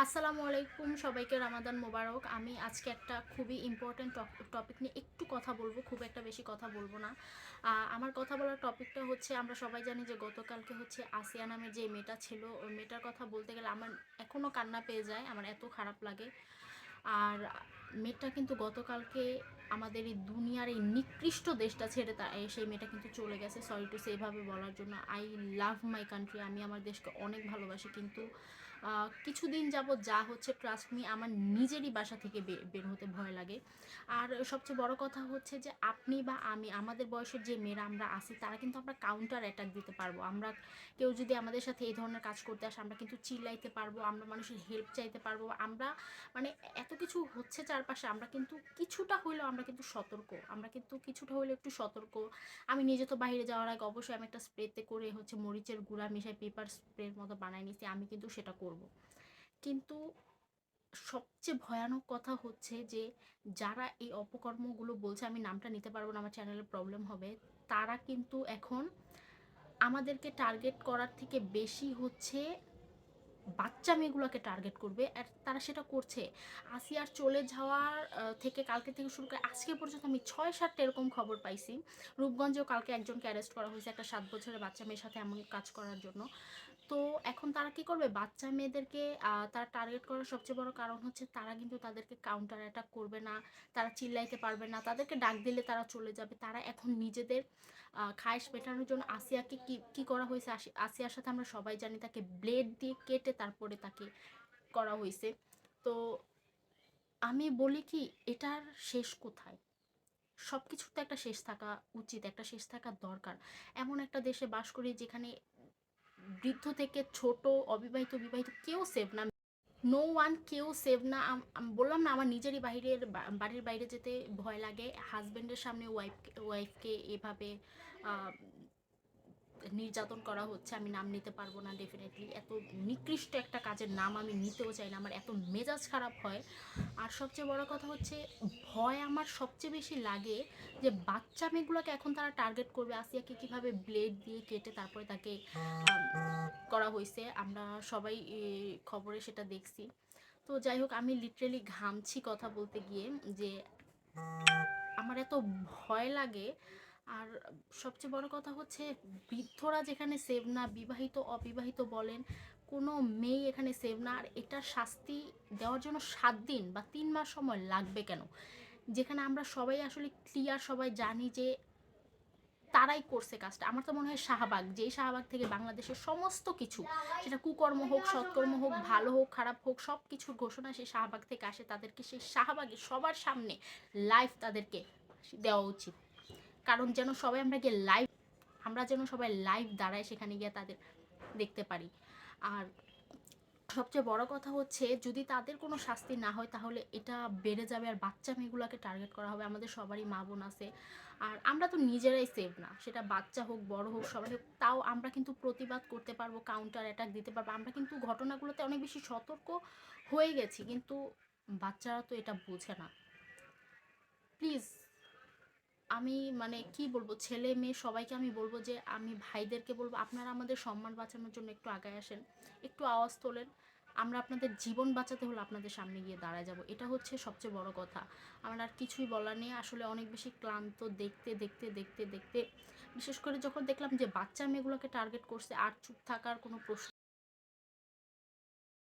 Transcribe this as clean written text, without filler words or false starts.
আসসালামু আলাইকুম, সবাইকে রামাদান মোবারক। আমি আজকে একটা খুবই ইম্পর্ট্যান্ট টপিক নিয়ে একটু কথা বলবো, খুব একটা বেশি কথা বলবো না। আমার কথা বলার টপিকটা হচ্ছে, আমরা সবাই জানি যে গতকালকে হচ্ছে আসিয়া নামের যে মেয়েটা ছিল, ওই মেয়েটার কথা বলতে গেলে আমার এখনও কান্না পেয়ে যায়, আমার এত খারাপ লাগে। আর মেয়েটা কিন্তু গতকালকে আমাদের এই দুনিয়ার এই নিকৃষ্ট দেশটা ছেড়ে সেই মেয়েটা কিন্তু চলে গেছে। সরি টু সে এভাবে বলার জন্য। আই লাভ মাই কান্ট্রি, আমি আমার দেশকে অনেক ভালোবাসি, কিন্তু কিছুদিন যাবৎ যা হচ্ছে, ট্রাস্ট মি, আমার নিজেরই বাসা থেকে বের হতে ভয় লাগে। আর সবচেয়ে বড় কথা হচ্ছে যে আপনি বা আমি, আমাদের বয়সের যে মেয়েরা আমরা আছি, তারা কিন্তু আমরা কাউন্টার অ্যাটাক দিতে পারবো। আমরা কেউ যদি আমাদের সাথে এই ধরনের কাজ করতে আসে, আমরা কিন্তু চিল্লাইতে পারবো, আমরা মানুষের হেল্প চাইতে পারবো। আমরা মানে এত কিছু হচ্ছে চারপাশে, আমরা কিন্তু কিছুটা হইলেও আমরা কিন্তু সতর্ক, আমরা কিন্তু কিছুটা হইলেও একটু সতর্ক। আমি নিজে তো বাইরে যাওয়ার আগে অবশ্যই আমি একটা স্প্রেতে করে হচ্ছে মরিচের গুঁড়া মিশাই পেপার স্প্রের মতো বানাই নিছি, আমি কিন্তু সেটা করব। কিন্তু সবচেয়ে ভয়ানক কথা হচ্ছে যে যারা এই অপকর্মগুলো বলছে, আমি নামটা নিতে পারবো না, আমার চ্যানেলের প্রবলেম হবে, তারা কিন্তু এখন আমাদেরকে টার্গেট করার থেকে বেশি হচ্ছে বাচ্চা মেয়েগুলোকে টার্গেট করবে। আর তারা সেটা করছে। আসিয়ার চলে যাওয়ার থেকে কালকে থেকে শুরু করে আজকে পর্যন্ত আমি ৬-৭টা এরকম খবর পাইছি। রূপগঞ্জেও কালকে একজনকে অ্যারেস্ট করা হয়েছে একটা ৭ বছরের বাচ্চা মেয়ের সাথে এমন কাজ করার জন্য। তো এখন তারা কি করবে, বাচ্চা মেয়েদেরকে তারা টার্গেট করার সবচেয়ে বড় কারণ হচ্ছে তারা কিন্তু তাদেরকে কাউন্টার অ্যাটাক করবে না, তারা চিল্লাইতে পারবে না, তাদেরকে ডাক দিলে তারা চলে যাবে। তারা এখন নিজেদের খায়েশ মেটানোর জন্য আসিয়াকে কি কি করা হয়েছে, আসিয়ার সাথে আমরা সবাই জানি, তাকে ব্লেড দিয়ে কেটে তারপরে তাকে করা হয়েছে। তো আমি বলি কি, এটার শেষ কোথায়? সব কিছুর তো একটা শেষ থাকা উচিত, একটা শেষ থাকার দরকার। এমন একটা দেশে বাস করি যেখানে বৃদ্ধ থেকে ছোট, অবিবাহিত, বিবাহিত কেউ সেভ না। নো ওয়ান, কেউ সেভ না। বললাম না, আমার নিজেরই বাড়ির বাইরে যেতে ভয় লাগে। হাজব্যান্ডের সামনে ওয়াইফকে এভাবে আহ, নির্যাতন করা হচ্ছে। আমি নাম নিতে পারবো না ডেফিনেটলি, এত নিকৃষ্ট একটা কাজের নাম আমি নিতেও চাই না, আমার এত মেজাজ খারাপ হয়। আর সবচেয়ে বড় কথা হচ্ছে, ভয় আমার সবচেয়ে বেশি লাগে যে বাচ্চা মেয়েগুলোকে এখন তারা টার্গেট করবে। আসিয়াকে কিভাবে ব্লেড দিয়ে কেটে তারপরে তাকে করা হয়েছে, আমরা সবাই খবরে সেটা দেখছি। তো যাই হোক, আমি লিটারেলি ঘামছি কথা বলতে গিয়ে, যে আমার এত ভয় লাগে। আর সবচেয়ে বড় কথা হচ্ছে, বৃদ্ধরা যেখানে সেভ না, বিবাহিত অবিবাহিত বলেন, কোনো মেয়ে এখানে সেভ না। আর এটার শাস্তি দেওয়ার জন্য 7 দিন বা 3 মাস সময় লাগবে কেন? যেখানে আমরা সবাই আসলে ক্লিয়ার, সবাই জানি যে তারাই করছে কাজটা। আমার তো মনে হয় শাহবাগ, যেই শাহবাগ থেকে বাংলাদেশের সমস্ত কিছু, সেটা কুকর্ম হোক, সৎকর্ম হোক, ভালো হোক, খারাপ হোক, সব কিছুর ঘোষণা সেই শাহবাগ থেকে আসে। তাদেরকে সেই শাহবাগে সবার সামনে লাইভ তাদেরকে দেওয়া উচিত। কারণ যেন সবাই আমরা যেন সবাই লাইভ দাঁড়ায় সেখানে গিয়ে তাদের দেখতে পারি। আর সবচেয়ে বড় কথা হচ্ছে, যদি তাদের কোনো শাস্তি না হয় তাহলে এটা বেড়ে যাবে, আর বাচ্চা মেয়েগুলোকে টার্গেট করা হবে। আমাদের সবারই মা বোন আছে, আর আমরা তো নিজেরাই সেভ না, সেটা বাচ্চা হোক, বড় হোক, সবাই হোক। তাও আমরা কিন্তু প্রতিবাদ করতে পারবো, কাউন্টার অ্যাটাক দিতে পারবো, আমরা কিন্তু ঘটনাগুলোতে অনেক বেশি সতর্ক হয়ে গেছি। কিন্তু বাচ্চারা তো এটা বোঝে না। প্লিজ, আমি মানে কি বলবো, ছেলে মেয়ে সবাইকে আমি বলবো, যে আমি ভাইদেরকে বলবো, আপনারা আমাদের সম্মান বাঁচানোর জন্য একটু আগায় আসেন, একটু আওয়াজ তোলেন। আমরা আপনাদের জীবন বাঁচাতে হলে আপনাদের সামনে গিয়ে দাঁড়ায় যাব, এটা হচ্ছে সবচেয়ে বড় কথা। আমার আর কিছুই বলার নেই, আসলে অনেক বেশি ক্লান্ত দেখতে দেখতে দেখতে দেখতে। বিশেষ করে যখন দেখলাম যে বাচ্চা মেয়েগুলোকে টার্গেট করছে, আর চুপ থাকার কোনো প্রশ্ন